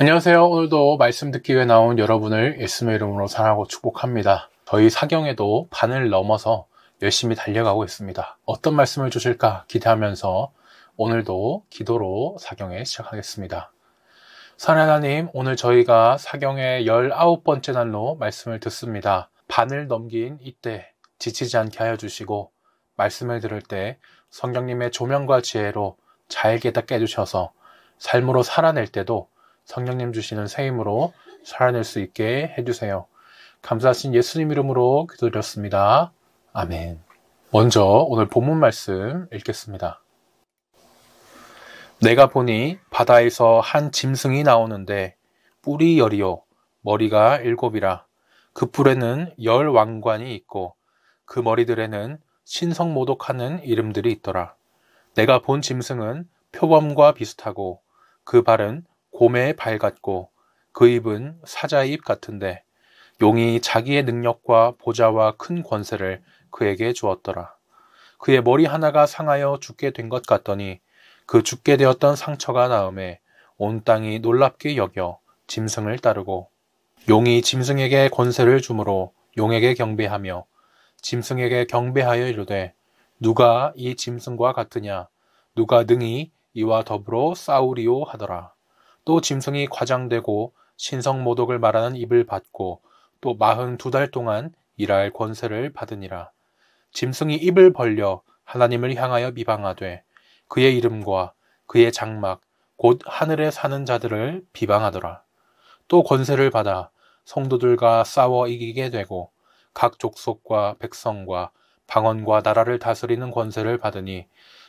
안녕하세요. 오늘도 말씀 듣기 위해 나온 여러분을 예수님의 이름으로 사랑하고 축복합니다. 저희 사경에도 반을 넘어서 열심히 달려가고 있습니다. 어떤 말씀을 주실까 기대하면서 오늘도 기도로 사경에 시작하겠습니다. 사랑하는 하나님, 오늘 저희가 사경의 19번째 날로 말씀을 듣습니다. 반을 넘긴 이때 지치지 않게 하여 주시고 말씀을 들을 때 성령님의 조명과 지혜로 잘 깨닫게 해주셔서 삶으로 살아낼 때도 성령님 주시는 새 힘으로 살아낼 수 있게 해주세요. 감사하신 예수님 이름으로 기도드렸습니다. 아멘. 먼저 오늘 본문 말씀 읽겠습니다. 내가 보니 바다에서 한 짐승이 나오는데 뿔이 10이요 머리가 7이라. 그 뿔에는 10 왕관이 있고 그 머리들에는 신성모독하는 이름들이 있더라. 내가 본 짐승은 표범과 비슷하고 그 발은 곰의 발 같고 그 입은 사자의 입 같은데 용이 자기의 능력과 보좌와 큰 권세를 그에게 주었더라. 그의 머리 하나가 상하여 죽게 된 것 같더니 그 죽게 되었던 상처가 나음에 온 땅이 놀랍게 여겨 짐승을 따르고 용이 짐승에게 권세를 주므로 용에게 경배하며 짐승에게 경배하여 이르되 누가 이 짐승과 같으냐 누가 능히 이와 더불어 싸우리요 하더라. 또 짐승이 과장되고 신성모독을 말하는 입을 받고 또 42달 동안 일할 권세를 받으니라. 짐승이 입을 벌려 하나님을 향하여 비방하되 그의 이름과 그의 장막 곧 하늘에 사는 자들을 비방하더라. 또 권세를 받아 성도들과 싸워 이기게 되고 각 족속과 백성과 방언과 나라를 다스리는 권세를 받으니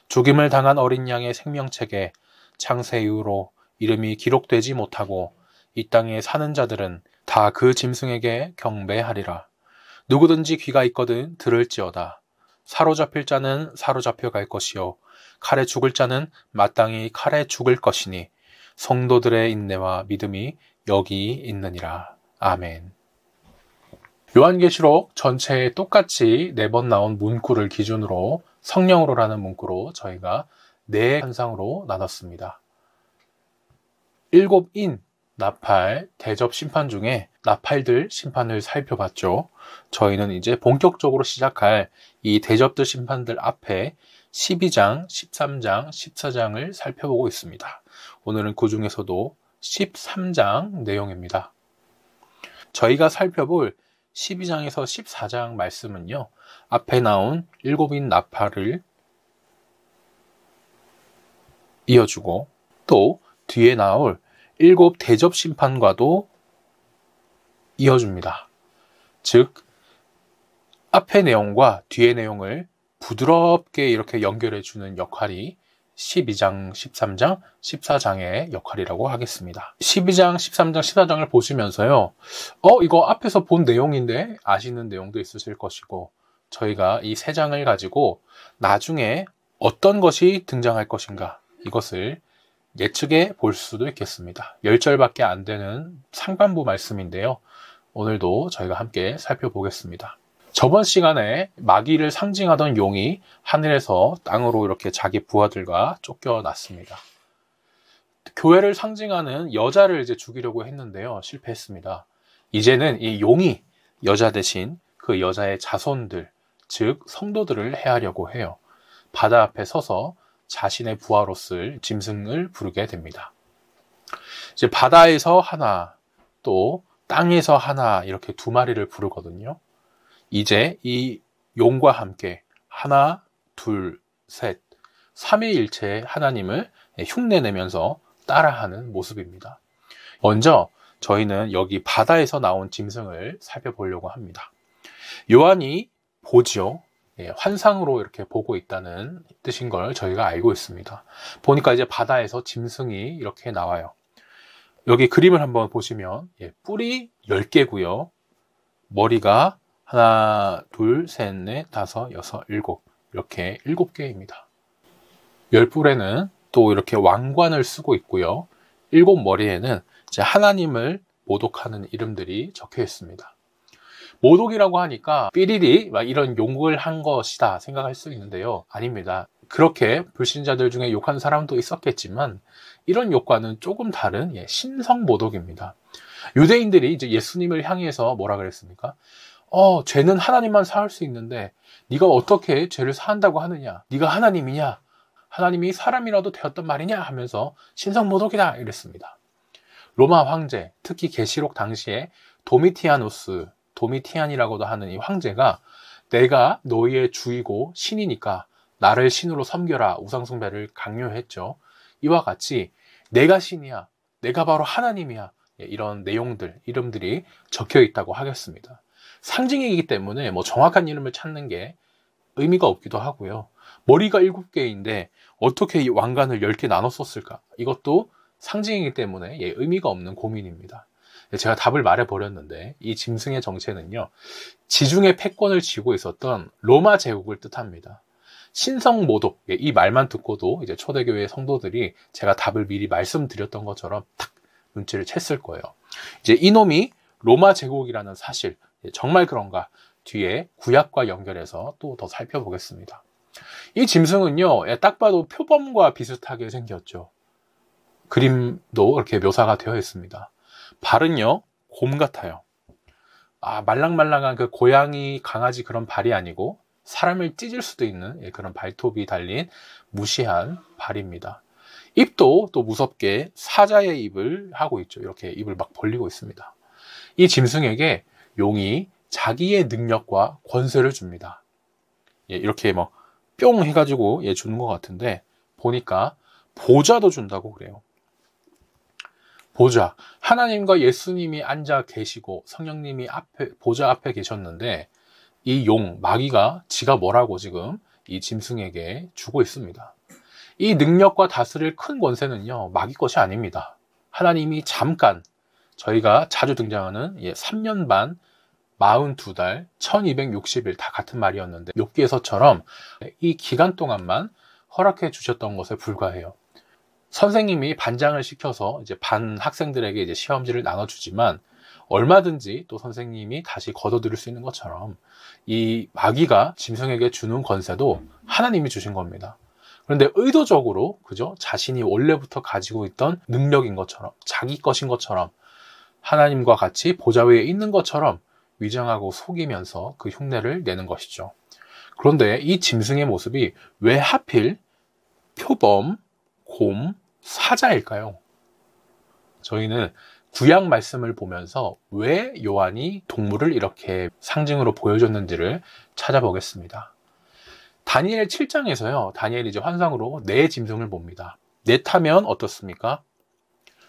죽임을 당한 어린 양의 생명책에 창세 이후로 이름이 기록되지 못하고 이 땅에 사는 자들은 다 그 짐승에게 경배하리라. 누구든지 귀가 있거든 들을지어다. 사로잡힐 자는 사로잡혀 갈 것이요 칼에 죽을 자는 마땅히 칼에 죽을 것이니 성도들의 인내와 믿음이 여기 있느니라. 아멘. 요한계시록 전체에 똑같이 4번 나온 문구를 기준으로 성령으로라는 문구로 저희가 4현상으로 나눴습니다. 7인 나팔 대접 심판 중에 나팔들 심판을 살펴봤죠. 저희는 이제 본격적으로 시작할 이 대접들 심판들 앞에 12장, 13장, 14장을 살펴보고 있습니다. 오늘은 그 중에서도 13장 내용입니다. 저희가 살펴볼 12장에서 14장 말씀은요. 앞에 나온 7인 나팔을 이어주고 또 뒤에 나올 7 대접 심판과도 이어줍니다. 즉 앞의 내용과 뒤의 내용을 부드럽게 이렇게 연결해주는 역할이 12장, 13장, 14장의 역할이라고 하겠습니다. 12장, 13장, 14장을 보시면서요. 이거 앞에서 본 내용인데 아시는 내용도 있으실 것이고 저희가 이 3장을 가지고 나중에 어떤 것이 등장할 것인가 이것을 예측해 볼 수도 있겠습니다. 10절밖에 안 되는 상반부 말씀인데요. 오늘도 저희가 함께 살펴보겠습니다. 저번 시간에 마귀를 상징하던 용이 하늘에서 땅으로 이렇게 자기 부하들과 쫓겨났습니다. 교회를 상징하는 여자를 이제 죽이려고 했는데요. 실패했습니다. 이제는 이 용이 여자 대신 그 여자의 자손들, 즉 성도들을 해하려고 해요. 바다 앞에 서서 자신의 부하로 쓸 짐승을 부르게 됩니다. 이제 바다에서 하나, 또 땅에서 하나 이렇게 2마리를 부르거든요. 이제 이 용과 함께 하나, 둘, 셋, 삼위일체 하나님을 흉내내면서 따라하는 모습입니다. 먼저 저희는 여기 바다에서 나온 짐승을 살펴보려고 합니다. 요한이 보지요. 환상으로 이렇게 보고 있다는 뜻인 걸 저희가 알고 있습니다. 보니까 이제 바다에서 짐승이 이렇게 나와요. 여기 그림을 한번 보시면 뿔이 10개고요. 머리가 하나, 둘, 셋, 넷, 다섯, 여섯, 일곱 이렇게 7개입니다. 10뿔에는 또 이렇게 왕관을 쓰고 있고요. 7머리에는 이제 하나님을 모독하는 이름들이 적혀 있습니다. 모독이라고 하니까 삐리리 막 이런 욕을 한 것이다 생각할 수 있는데요. 아닙니다. 그렇게 불신자들 중에 욕한 사람도 있었겠지만 이런 욕과는 조금 다른 신성모독입니다. 유대인들이 이제 예수님을 향해서 뭐라 그랬습니까? 죄는 하나님만 사할 수 있는데 네가 어떻게 죄를 사한다고 하느냐? 네가 하나님이냐? 하나님이 사람이라도 되었단 말이냐? 하면서 신성모독이다 이랬습니다. 로마 황제, 특히 계시록 당시에 도미티안이라고도 하는 이 황제가 내가 너희의 주이고 신이니까 나를 신으로 섬겨라 우상숭배를 강요했죠. 이와 같이 내가 신이야, 내가 바로 하나님이야, 이런 내용들, 이름들이 적혀 있다고 하겠습니다. 상징이기 때문에 뭐 정확한 이름을 찾는 게 의미가 없기도 하고요. 머리가 7개인데 어떻게 이 왕관을 10개 나눴었을까? 이것도 상징이기 때문에 의미가 없는 고민입니다. 제가 답을 말해버렸는데 이 짐승의 정체는요, 지중해 패권을 쥐고 있었던 로마 제국을 뜻합니다. 신성모독, 이 말만 듣고도 이제 초대교회 성도들이 제가 답을 미리 말씀드렸던 것처럼 탁 눈치를 챘을 거예요. 이제 이놈이 로마 제국이라는 사실, 정말 그런가? 뒤에 구약과 연결해서 또 더 살펴보겠습니다. 이 짐승은요, 딱 봐도 표범과 비슷하게 생겼죠. 그림도 이렇게 묘사가 되어 있습니다. 발은요, 곰 같아요. 말랑말랑한 그 고양이, 강아지 그런 발이 아니고 사람을 찢을 수도 있는 그런 발톱이 달린 무시한 발입니다. 입도 또 무섭게 사자의 입을 하고 있죠. 이렇게 입을 막 벌리고 있습니다. 이 짐승에게 용이 자기의 능력과 권세를 줍니다. 이렇게 뭐 뿅 해가지고 주는 것 같은데 보니까 보좌도 준다고 그래요. 보좌. 하나님과 예수님이 앉아 계시고 성령님이 보좌 앞에 계셨는데 이 용, 마귀가 지가 뭐라고 지금 이 짐승에게 주고 있습니다. 이 능력과 다스릴 큰 권세는요, 마귀 것이 아닙니다. 하나님이 잠깐, 저희가 자주 등장하는 3년 반, 42달, 1260일 다 같은 말이었는데 욥기에서처럼 이 기간 동안만 허락해 주셨던 것에 불과해요. 선생님이 반장을 시켜서 이제 반 학생들에게 이제 시험지를 나눠주지만 얼마든지 또 선생님이 다시 거둬들일 수 있는 것처럼 이 마귀가 짐승에게 주는 권세도 하나님이 주신 겁니다. 그런데 의도적으로, 그죠? 자신이 원래부터 가지고 있던 능력인 것처럼, 자기 것인 것처럼, 하나님과 같이 보좌 위에 있는 것처럼 위장하고 속이면서 그 흉내를 내는 것이죠. 그런데 이 짐승의 모습이 왜 하필 표범, 곰, 사자일까요? 저희는 구약 말씀을 보면서 왜 요한이 동물을 이렇게 상징으로 보여줬는지를 찾아보겠습니다. 다니엘 7장에서요, 다니엘이 이제 환상으로 네 짐승을 봅니다. 넷하면 어떻습니까?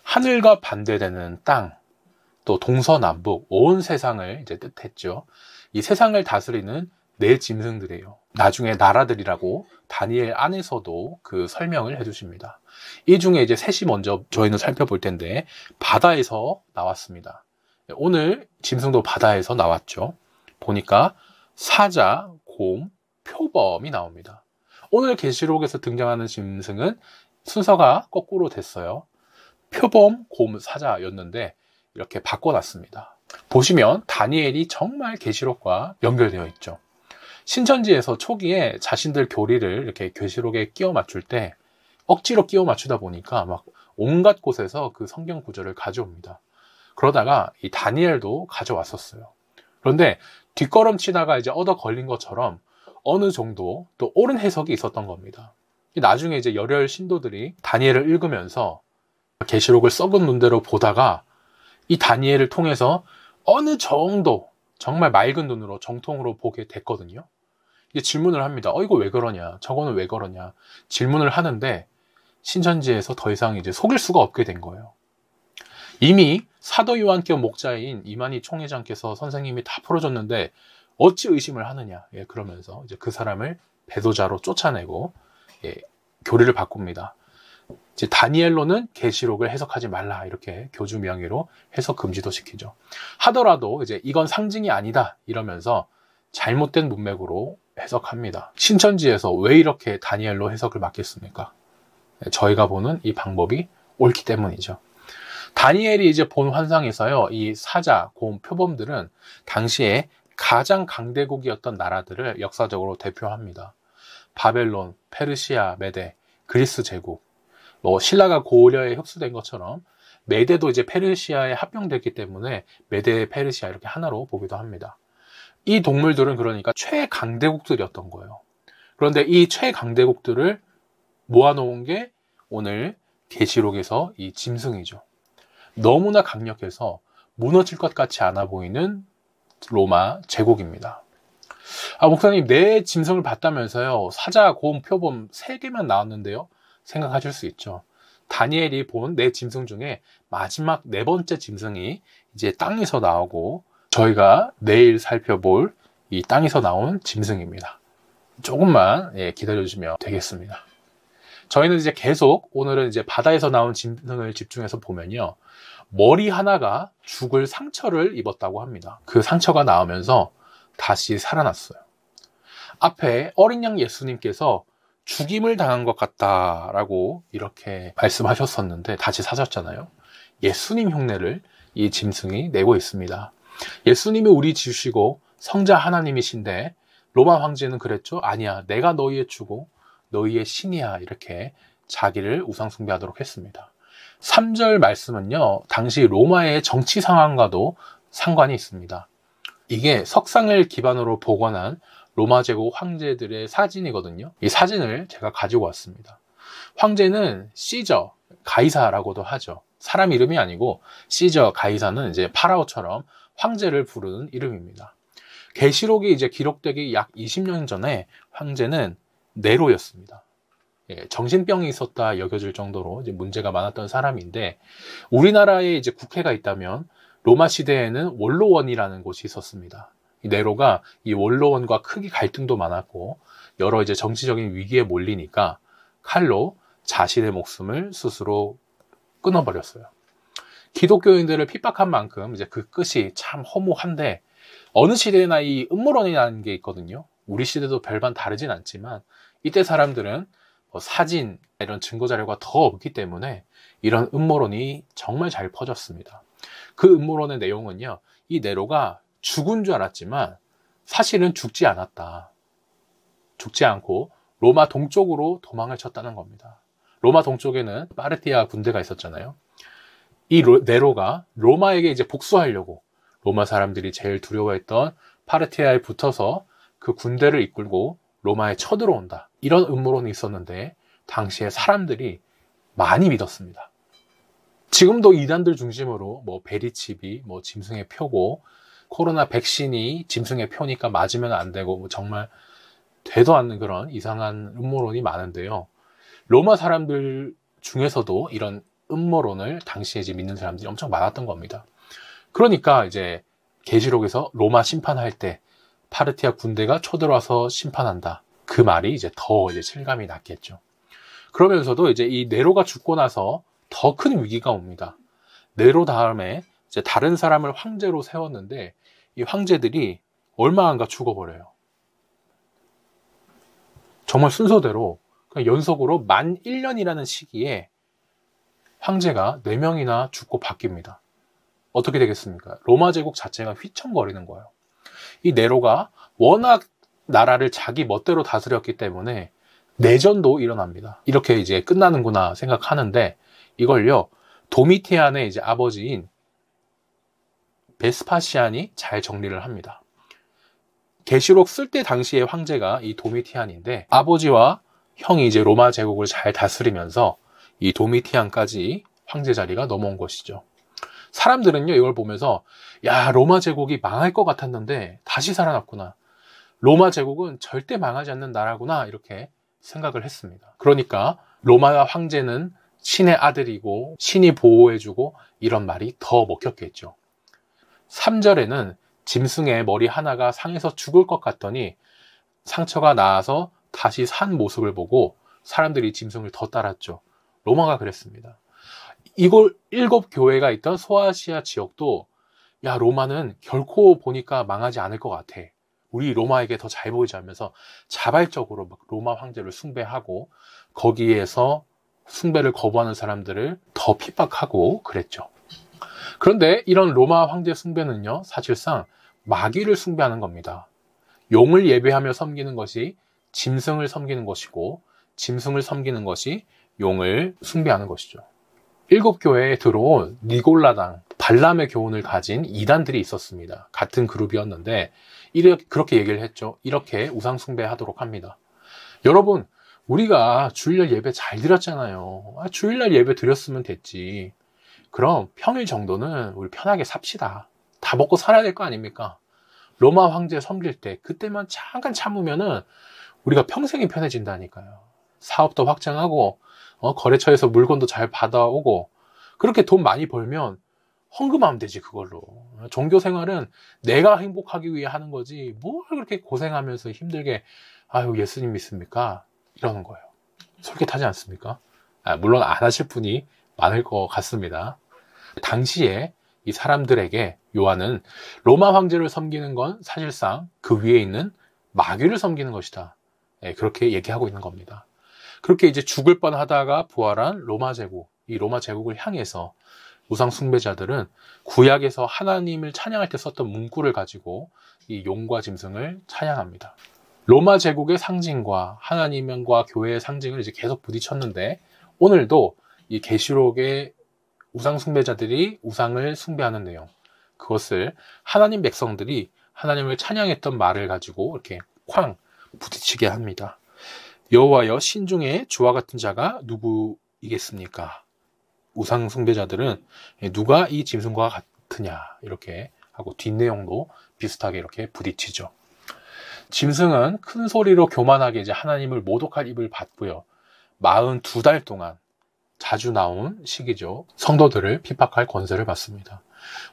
하늘과 반대되는 땅, 또 동서남북 온 세상을 이제 뜻했죠. 이 세상을 다스리는 네 짐승들이에요. 나중에 나라들이라고 다니엘 안에서도 그 설명을 해주십니다. 이 중에 이제 셋이 먼저 저희는 살펴볼 텐데 바다에서 나왔습니다. 오늘 짐승도 바다에서 나왔죠. 보니까 사자, 곰, 표범이 나옵니다. 오늘 계시록에서 등장하는 짐승은 순서가 거꾸로 됐어요. 표범, 곰, 사자였는데 이렇게 바꿔놨습니다. 보시면 다니엘이 정말 계시록과 연결되어 있죠. 신천지에서 초기에 자신들 교리를 이렇게 계시록에 끼워 맞출 때 억지로 끼워 맞추다 보니까 막 온갖 곳에서 그 성경 구절을 가져옵니다. 그러다가 이 다니엘도 가져왔었어요. 그런데 뒷걸음치다가 이제 얻어 걸린 것처럼 어느 정도 또 옳은 해석이 있었던 겁니다. 나중에 이제 열혈 신도들이 다니엘을 읽으면서 계시록을 썩은 눈대로 보다가 이 다니엘을 통해서 어느 정도 정말 맑은 눈으로 정통으로 보게 됐거든요. 이게 질문을 합니다. 이거 왜 그러냐? 저거는 왜 그러냐? 질문을 하는데 신천지에서 더 이상 이제 속일 수가 없게 된 거예요. 이미 사도 요한교 목자인 이만희 총회장께서 선생님이 다 풀어줬는데 어찌 의심을 하느냐? 그러면서 이제 그 사람을 배도자로 쫓아내고 교리를 바꿉니다. 이제 다니엘로는 계시록을 해석하지 말라 이렇게 교주 명의로 해석 금지도 시키죠. 하더라도 이제 이건 상징이 아니다 이러면서 잘못된 문맥으로 해석합니다. 신천지에서 왜 이렇게 다니엘로 해석을 맡겼습니까? 저희가 보는 이 방법이 옳기 때문이죠. 다니엘이 이제 본 환상에서요, 이 사자, 곰, 표범들은 당시에 가장 강대국이었던 나라들을 역사적으로 대표합니다. 바벨론, 페르시아, 메데, 그리스 제국, 뭐 신라가 고려에 흡수된 것처럼 메데도 이제 페르시아에 합병됐기 때문에 메데, 페르시아 이렇게 하나로 보기도 합니다. 이 동물들은 그러니까 최강대국들이었던 거예요. 그런데 이 최강대국들을 모아놓은 게 오늘 계시록에서 이 짐승이죠. 너무나 강력해서 무너질 것 같지 않아 보이는 로마 제국입니다. 목사님, 내 짐승을 봤다면서요? 사자, 곰, 표범 3개만 나왔는데요? 생각하실 수 있죠. 다니엘이 본 내 짐승 중에 마지막 4번째 짐승이 이제 땅에서 나오고, 저희가 내일 살펴볼 이 땅에서 나온 짐승입니다. 조금만 기다려주시면 되겠습니다. 저희는 이제 계속 오늘은 이제 바다에서 나온 짐승을 집중해서 보면요, 머리 하나가 죽을 상처를 입었다고 합니다. 그 상처가 나오면서 다시 살아났어요. 앞에 어린 양 예수님께서 죽임을 당한 것 같다라고 이렇게 말씀하셨었는데 다시 사셨잖아요. 예수님 흉내를 이 짐승이 내고 있습니다. 예수님이 우리 지으시고 성자 하나님이신데 로마 황제는 그랬죠. 아니야, 내가 너희의 주고 너희의 신이야, 이렇게 자기를 우상숭배하도록 했습니다. 3절 말씀은요, 당시 로마의 정치 상황과도 상관이 있습니다. 이게 석상을 기반으로 복원한 로마 제국 황제들의 사진이거든요. 이 사진을 제가 가지고 왔습니다. 황제는 시저, 가이사라고도 하죠. 사람 이름이 아니고 시저, 가이사는 이제 파라오처럼 황제를 부르는 이름입니다. 계시록이 이제 기록되기 약 20년 전에 황제는 네로였습니다. 정신병이 있었다 여겨질 정도로 이제 문제가 많았던 사람인데, 우리나라에 이제 국회가 있다면 로마 시대에는 원로원이라는 곳이 있었습니다. 이 네로가 이 원로원과 크게 갈등도 많았고 여러 이제 정치적인 위기에 몰리니까 칼로 자신의 목숨을 스스로 끊어버렸어요. 기독교인들을 핍박한 만큼 이제 그 끝이 참 허무한데, 어느 시대나 이 음모론이라는 게 있거든요. 우리 시대도 별반 다르진 않지만 이때 사람들은 사진, 이런 증거 자료가 더 없기 때문에 이런 음모론이 정말 잘 퍼졌습니다. 그 음모론의 내용은요, 이 네로가 죽은 줄 알았지만 사실은 죽지 않았다. 죽지 않고 로마 동쪽으로 도망을 쳤다는 겁니다. 로마 동쪽에는 파르티아 군대가 있었잖아요. 이 네로가 로마에게 이제 복수하려고 로마 사람들이 제일 두려워했던 파르티아에 붙어서 그 군대를 이끌고 로마에 쳐들어온다, 이런 음모론이 있었는데 당시에 사람들이 많이 믿었습니다. 지금도 이단들 중심으로 베리칩이 짐승의 표고, 코로나 백신이 짐승의 표니까 맞으면 안 되고, 정말 되도 않는 그런 이상한 음모론이 많은데요. 로마 사람들 중에서도 이런 음모론을 당시에 이제 믿는 사람들이 엄청 많았던 겁니다. 그러니까 이제 계시록에서 로마 심판할 때 파르티아 군대가 쳐들어와서 심판한다, 그 말이 이제 더 이제 실감이 났겠죠. 그러면서도 이제 이 네로가 죽고 나서 더 큰 위기가 옵니다. 네로 다음에 이제 다른 사람을 황제로 세웠는데 이 황제들이 얼마 안 가 죽어버려요. 정말 순서대로 그냥 연속으로 만 1년이라는 시기에 황제가 4명이나 죽고 바뀝니다. 어떻게 되겠습니까? 로마 제국 자체가 휘청거리는 거예요. 이 네로가 워낙 나라를 자기 멋대로 다스렸기 때문에 내전도 일어납니다. 이렇게 이제 끝나는구나 생각하는데, 이걸요, 도미티안의 이제 아버지인 베스파시안이 잘 정리를 합니다. 계시록 쓸 때 당시의 황제가 이 도미티안인데, 아버지와 형이 이제 로마 제국을 잘 다스리면서 이 도미티안까지 황제 자리가 넘어온 것이죠. 사람들은요, 이걸 보면서 야, 로마 제국이 망할 것 같았는데 다시 살아났구나, 로마 제국은 절대 망하지 않는 나라구나, 이렇게 생각을 했습니다. 그러니까 로마 황제는 신의 아들이고 신이 보호해주고, 이런 말이 더 먹혔겠죠. 3절에는 짐승의 머리 하나가 상해서 죽을 것 같더니 상처가 나아서 다시 산 모습을 보고 사람들이 짐승을 더 따랐죠. 로마가 그랬습니다. 이걸 7교회가 있던 소아시아 지역도, 야, 로마는 결코 보니까 망하지 않을 것 같아, 우리 로마에게 더 잘 보이자 하면서 자발적으로 로마 황제를 숭배하고, 거기에서 숭배를 거부하는 사람들을 더 핍박하고 그랬죠. 그런데 이런 로마 황제 숭배는요, 사실상 마귀를 숭배하는 겁니다. 용을 예배하며 섬기는 것이 짐승을 섬기는 것이고, 짐승을 섬기는 것이 용을 숭배하는 것이죠. 7교회에 들어온 니골라당, 발람의 교훈을 가진 이단들이 있었습니다. 같은 그룹이었는데 그렇게 얘기를 했죠. 이렇게 우상 숭배하도록 합니다. 여러분, 우리가 주일날 예배 잘 드렸잖아요. 주일날 예배 드렸으면 됐지. 그럼 평일 정도는 우리 편하게 삽시다. 다 먹고 살아야 될 거 아닙니까? 로마 황제 섬길 때 그때만 잠깐 참으면은 우리가 평생이 편해진다니까요. 사업도 확장하고 거래처에서 물건도 잘 받아오고, 그렇게 돈 많이 벌면 헌금하면 되지. 그걸로 종교 생활은 내가 행복하기 위해 하는 거지, 뭘 그렇게 고생하면서 힘들게 아유 예수님 믿습니까? 이러는 거예요. 솔깃하지 않습니까? 물론 안 하실 분이 많을 것 같습니다. 당시에 이 사람들에게 요한은 로마 황제를 섬기는 건 사실상 그 위에 있는 마귀를 섬기는 것이다, 그렇게 얘기하고 있는 겁니다. 그렇게 이제 죽을 뻔하다가 부활한 로마 제국, 이 로마 제국을 향해서 우상 숭배자들은 구약에서 하나님을 찬양할 때 썼던 문구를 가지고 이 용과 짐승을 찬양합니다. 로마 제국의 상징과 하나님과 교회의 상징을 이제 계속 부딪혔는데, 오늘도 이 계시록의 우상 숭배자들이 우상을 숭배하는 내용, 그것을 하나님 백성들이 하나님을 찬양했던 말을 가지고 이렇게 쾅 부딪히게 합니다. 여호와여, 신중에 주와 같은 자가 누구이겠습니까? 우상 숭배자들은 누가 이 짐승과 같으냐 이렇게 하고 뒷내용도 비슷하게 이렇게 부딪히죠. 짐승은 큰 소리로 교만하게 이제 하나님을 모독할 입을 받고요. 42달 동안 자주 나온 시기죠. 성도들을 핍박할 권세를 받습니다.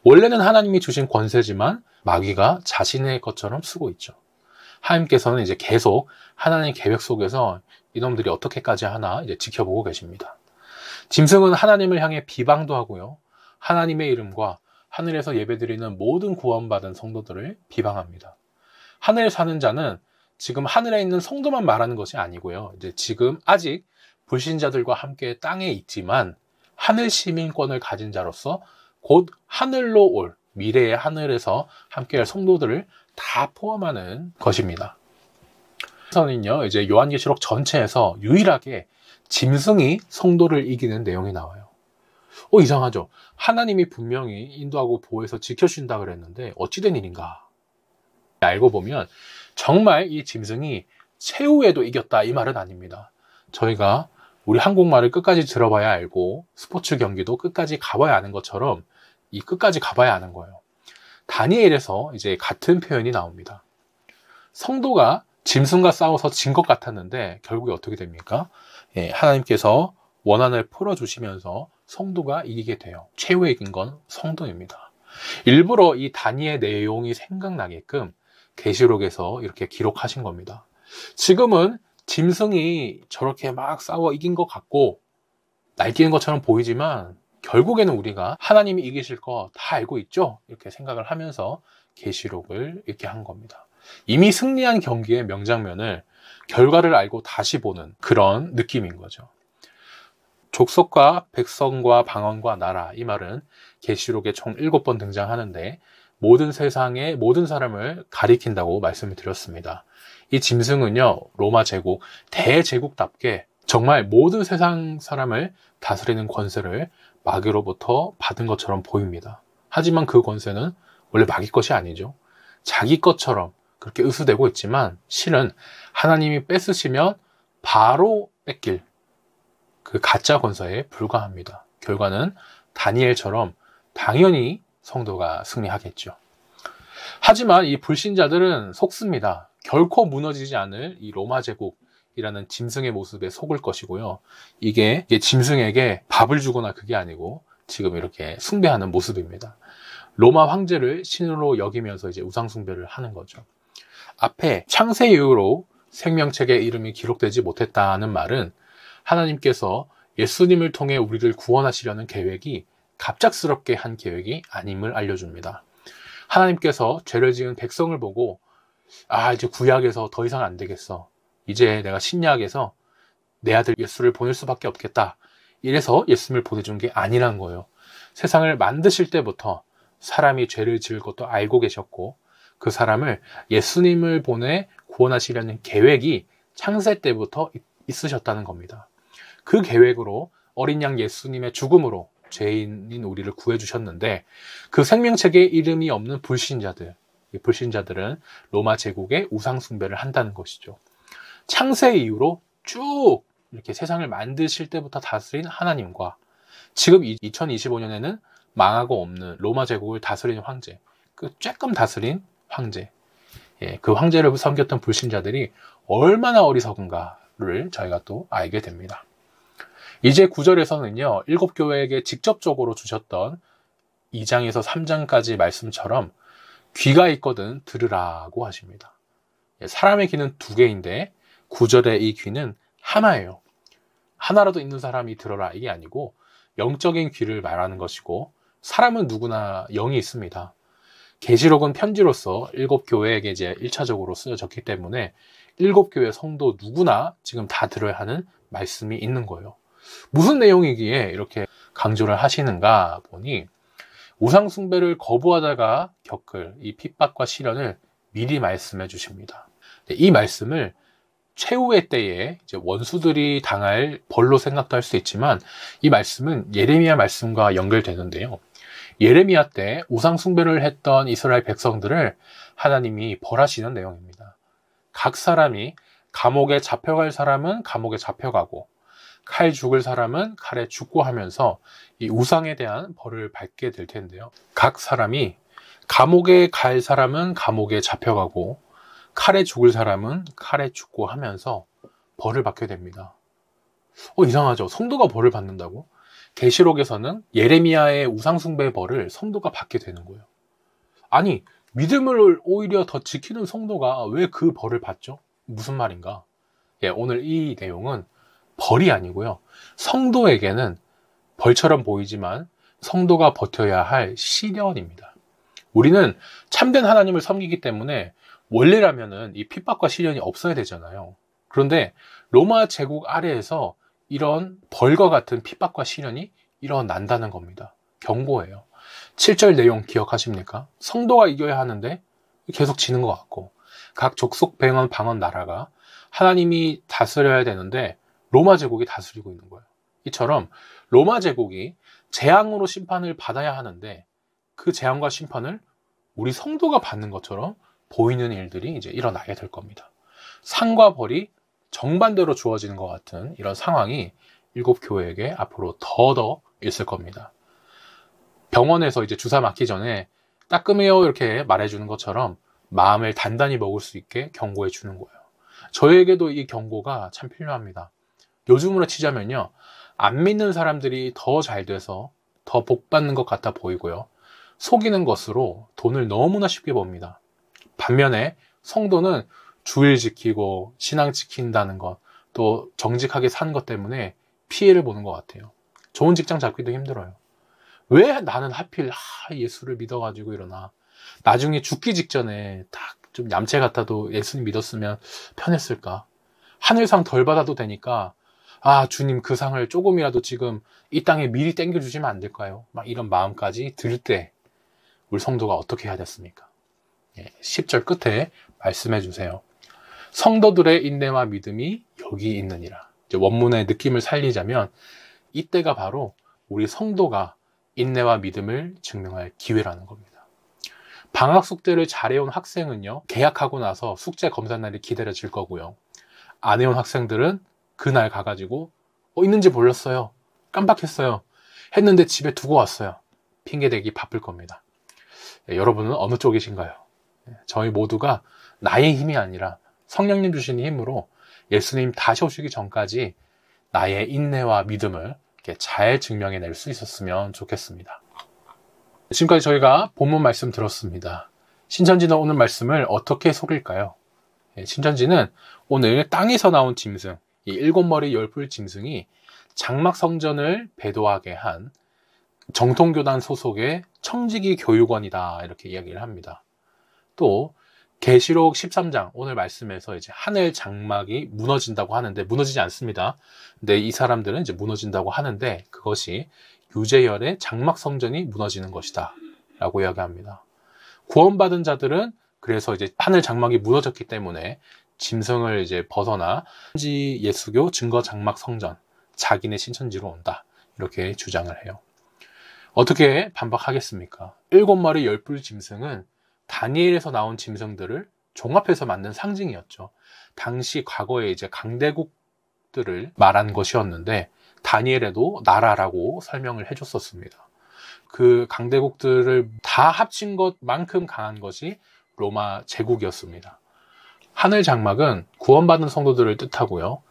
원래는 하나님이 주신 권세지만 마귀가 자신의 것처럼 쓰고 있죠. 하나님께서는 이제 계속 하나님 계획 속에서 이놈들이 어떻게까지 하나 이제 지켜보고 계십니다. 짐승은 하나님을 향해 비방도 하고요. 하나님의 이름과 하늘에서 예배드리는 모든 구원받은 성도들을 비방합니다. 하늘에 사는 자는 지금 하늘에 있는 성도만 말하는 것이 아니고요. 이제 지금 아직 불신자들과 함께 땅에 있지만 하늘 시민권을 가진 자로서 곧 하늘로 올 미래의 하늘에서 함께할 성도들을 다 포함하는 것입니다. 그래서는요, 이제 요한계시록 전체에서 유일하게 짐승이 성도를 이기는 내용이 나와요. 이상하죠? 하나님이 분명히 인도하고 보호해서 지켜주신다 그랬는데 어찌된 일인가? 알고 보면 정말 이 짐승이 최후에도 이겼다 이 말은 아닙니다. 저희가 우리 한국말을 끝까지 들어봐야 알고 스포츠 경기도 끝까지 가봐야 아는 것처럼 이 끝까지 가봐야 아는 거예요. 다니엘에서 이제 같은 표현이 나옵니다. 성도가 짐승과 싸워서 진 것 같았는데 결국에 어떻게 됩니까? 하나님께서 원한을 풀어주시면서 성도가 이기게 돼요. 최후에 이긴 건 성도입니다. 일부러 이 다니엘 내용이 생각나게끔 계시록에서 이렇게 기록하신 겁니다. 지금은 짐승이 저렇게 막 싸워 이긴 것 같고 날뛰는 것처럼 보이지만 결국에는 우리가 하나님이 이기실 거 다 알고 있죠? 이렇게 생각을 하면서 계시록을 이렇게 한 겁니다. 이미 승리한 경기의 명장면을 결과를 알고 다시 보는 그런 느낌인 거죠. 족속과 백성과 방언과 나라, 이 말은 계시록에 총 7번 등장하는데 모든 세상의 모든 사람을 가리킨다고 말씀을 드렸습니다. 이 짐승은요, 로마 제국, 대제국답게 정말 모든 세상 사람을 다스리는 권세를 마귀로부터 받은 것처럼 보입니다. 하지만 그 권세는 원래 마귀 것이 아니죠. 자기 것처럼 그렇게 의수되고 있지만 실은 하나님이 뺏으시면 바로 뺏길 그 가짜 권세에 불과합니다. 결과는 다니엘처럼 당연히 성도가 승리하겠죠. 하지만 이 불신자들은 속습니다. 결코 무너지지 않을 이 로마 제국이라는 짐승의 모습에 속을 것이고요. 이게 짐승에게 밥을 주거나 그게 아니고 지금 이렇게 숭배하는 모습입니다. 로마 황제를 신으로 여기면서 이제 우상 숭배를 하는 거죠. 앞에 창세 이후로 생명책에 이름이 기록되지 못했다는 말은 하나님께서 예수님을 통해 우리를 구원하시려는 계획이 갑작스럽게 한 계획이 아님을 알려줍니다. 하나님께서 죄를 지은 백성을 보고 이제 구약에서 더 이상 안 되겠어. 이제 내가 신약에서 내 아들 예수를 보낼 수밖에 없겠다. 이래서 예수님을 보내준 게 아니란 거예요. 세상을 만드실 때부터 사람이 죄를 지을 것도 알고 계셨고 그 사람을 예수님을 보내 구원하시려는 계획이 창세 때부터 있으셨다는 겁니다. 그 계획으로 어린 양 예수님의 죽음으로 죄인인 우리를 구해주셨는데, 그 생명책에 이름이 없는 불신자들, 이 불신자들은 로마 제국의 우상 숭배를 한다는 것이죠. 창세 이후로 쭉 이렇게 세상을 만드실 때부터 다스린 하나님과 지금 2025년에는 망하고 없는 로마 제국을 다스리는 황제, 그 쬐끔 다스린 황제, 그 황제를 섬겼던 불신자들이 얼마나 어리석은가를 저희가 또 알게 됩니다. 이제 9절에서는요, 7교회에게 직접적으로 주셨던 2장에서 3장까지 말씀처럼 귀가 있거든 들으라고 하십니다. 사람의 귀는 2개인데 9절의 이 귀는 하나예요. 하나라도 있는 사람이 들어라, 이게 아니고 영적인 귀를 말하는 것이고, 사람은 누구나 영이 있습니다. 계시록은 편지로서 7교회에게 이제 1차적으로 쓰여졌기 때문에 7교회 성도 누구나 지금 다 들어야 하는 말씀이 있는 거예요. 무슨 내용이기에 이렇게 강조를 하시는가 보니, 우상 숭배를 거부하다가 겪을 이 핍박과 시련을 미리 말씀해 주십니다. 이 말씀을 최후의 때에 이제 원수들이 당할 벌로 생각도 할 수 있지만, 이 말씀은 예레미야 말씀과 연결되는데요. 예레미야 때 우상 숭배를 했던 이스라엘 백성들을 하나님이 벌하시는 내용입니다. 각 사람이 감옥에 잡혀갈 사람은 감옥에 잡혀가고, 칼 죽을 사람은 칼에 죽고 하면서 이 우상에 대한 벌을 받게 될 텐데요. 각 사람이 감옥에 갈 사람은 감옥에 잡혀가고, 칼에 죽을 사람은 칼에 죽고 하면서 벌을 받게 됩니다. 이상하죠? 성도가 벌을 받는다고? 계시록에서는 예레미야의 우상숭배의 벌을 성도가 받게 되는 거예요. 아니, 믿음을 오히려 더 지키는 성도가 왜 그 벌을 받죠? 무슨 말인가? 오늘 이 내용은 벌이 아니고요, 성도에게는 벌처럼 보이지만 성도가 버텨야 할 시련입니다. 우리는 참된 하나님을 섬기기 때문에 원래라면은 이 핍박과 시련이 없어야 되잖아요. 그런데 로마 제국 아래에서 이런 벌과 같은 핍박과 시련이 일어난다는 겁니다. 경고예요. 7절 내용 기억하십니까? 성도가 이겨야 하는데 계속 지는 것 같고, 각 족속, 방언 나라가 하나님이 다스려야 되는데 로마 제국이 다스리고 있는 거예요. 이처럼 로마 제국이 재앙으로 심판을 받아야 하는데 그 재앙과 심판을 우리 성도가 받는 것처럼 보이는 일들이 이제 일어나게 될 겁니다. 상과 벌이 정반대로 주어지는 것 같은 이런 상황이 7교회에게 앞으로 더 있을 겁니다. 병원에서 이제 주사 맞기 전에 따끔해요 이렇게 말해주는 것처럼 마음을 단단히 먹을 수 있게 경고해 주는 거예요. 저에게도 이 경고가 참 필요합니다. 요즘으로 치자면요, 안 믿는 사람들이 더 잘 돼서 더 복 받는 것 같아 보이고요, 속이는 것으로 돈을 너무나 쉽게 법니다. 반면에 성도는 주일 지키고 신앙 지킨다는 것, 또 정직하게 사는 것 때문에 피해를 보는 것 같아요. 좋은 직장 잡기도 힘들어요. 왜 나는 하필 예수를 믿어가지고 이러나, 나중에 죽기 직전에 딱 좀 얌체 같아도 예수님 믿었으면 편했을까? 하늘상 덜 받아도 되니까 주님 그 상을 조금이라도 지금 이 땅에 미리 땡겨주시면 안 될까요? 막 이런 마음까지 들 때 우리 성도가 어떻게 해야 됐습니까? 10절 끝에 말씀해 주세요. 성도들의 인내와 믿음이 여기 있느니라. 원문의 느낌을 살리자면 이때가 바로 우리 성도가 인내와 믿음을 증명할 기회라는 겁니다. 방학 숙제를 잘해온 학생은요, 개학하고 나서 숙제 검사날이 기다려질 거고요, 안 해온 학생들은 그날 가가지고 있는지 몰랐어요, 깜빡했어요, 했는데 집에 두고 왔어요, 핑계대기 바쁠 겁니다. 여러분은 어느 쪽이신가요? 저희 모두가 나의 힘이 아니라 성령님 주시는 힘으로 예수님 다시 오시기 전까지 나의 인내와 믿음을 이렇게 잘 증명해낼 수 있었으면 좋겠습니다. 지금까지 저희가 본문 말씀 들었습니다. 신천지는 오늘 말씀을 어떻게 속일까요? 신천지는 오늘 땅에서 나온 짐승, 이 7머리 10뿔 짐승이 장막 성전을 배도하게 한 정통교단 소속의 청지기 교육원이다, 이렇게 이야기를 합니다. 또 계시록 13장 오늘 말씀에서 이제 하늘 장막이 무너진다고 하는데, 무너지지 않습니다. 근데 이 사람들은 이제 무너진다고 하는데 그것이 유재열의 장막 성전이 무너지는 것이다 라고 이야기합니다. 구원받은 자들은 그래서 이제 하늘 장막이 무너졌기 때문에 짐승을 이제 벗어나 현지 예수교 증거 장막 성전, 자기네 신천지로 온다. 이렇게 주장을 해요. 어떻게 반박하겠습니까? 7마리 10뿔 짐승은 다니엘에서 나온 짐승들을 종합해서 만든 상징이었죠. 당시 과거에 이제 강대국들을 말한 것이었는데 다니엘에도 나라라고 설명을 해줬었습니다. 그 강대국들을 다 합친 것만큼 강한 것이 로마 제국이었습니다. 하늘 장막은 구원받은 성도들을 뜻하고요.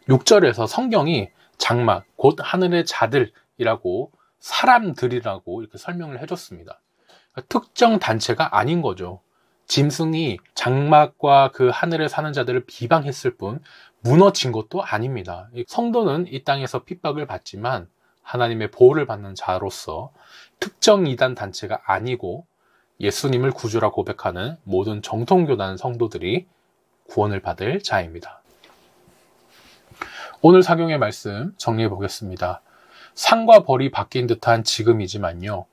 6절에서 성경이 장막, 곧 하늘의 자들이라고 사람들이라고 이렇게 설명을 해줬습니다. 그러니까 특정 단체가 아닌 거죠. 짐승이 장막과 그 하늘에 사는 자들을 비방했을 뿐 무너진 것도 아닙니다. 성도는 이 땅에서 핍박을 받지만 하나님의 보호를 받는 자로서 특정 이단 단체가 아니고 예수님을 구주라 고백하는 모든 정통교단 성도들이 구원을 받을 자입니다. 오늘 사경의 말씀 정리해 보겠습니다. 상과 벌이 바뀐 듯한 지금이지만요.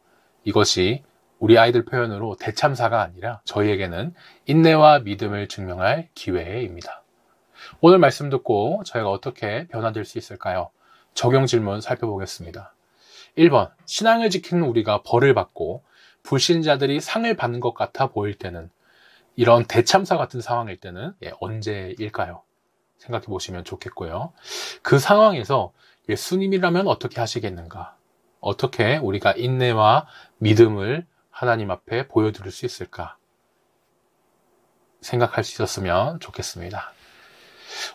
이것이 우리 아이들 표현으로 대참사가 아니라 저희에게는 인내와 믿음을 증명할 기회입니다. 오늘 말씀 듣고 저희가 어떻게 변화될 수 있을까요? 적용 질문 살펴보겠습니다. 1번, 신앙을 지키는 우리가 벌을 받고 불신자들이 상을 받는 것 같아 보일 때는, 이런 대참사 같은 상황일 때는 언제일까요? 생각해 보시면 좋겠고요. 그 상황에서 예수님이라면 어떻게 하시겠는가? 어떻게 우리가 인내와 믿음을 하나님 앞에 보여드릴 수 있을까? 생각할 수 있었으면 좋겠습니다.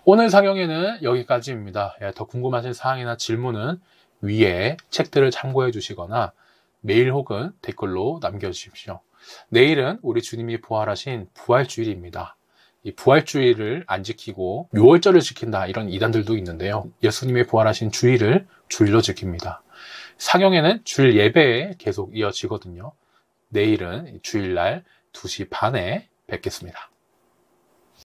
오늘 사경에는 여기까지입니다. 더 궁금하신 사항이나 질문은 위에 책들을 참고해 주시거나 메일 혹은 댓글로 남겨주십시오. 내일은 우리 주님이 부활하신 부활주일입니다. 이 부활주일을 안 지키고 묘월절을 지킨다, 이런 이단들도 있는데요. 예수님이 부활하신 주일을 주일로 지킵니다. 사경에는 주일 예배에 계속 이어지거든요. 내일은 주일날 2시 반에 뵙겠습니다.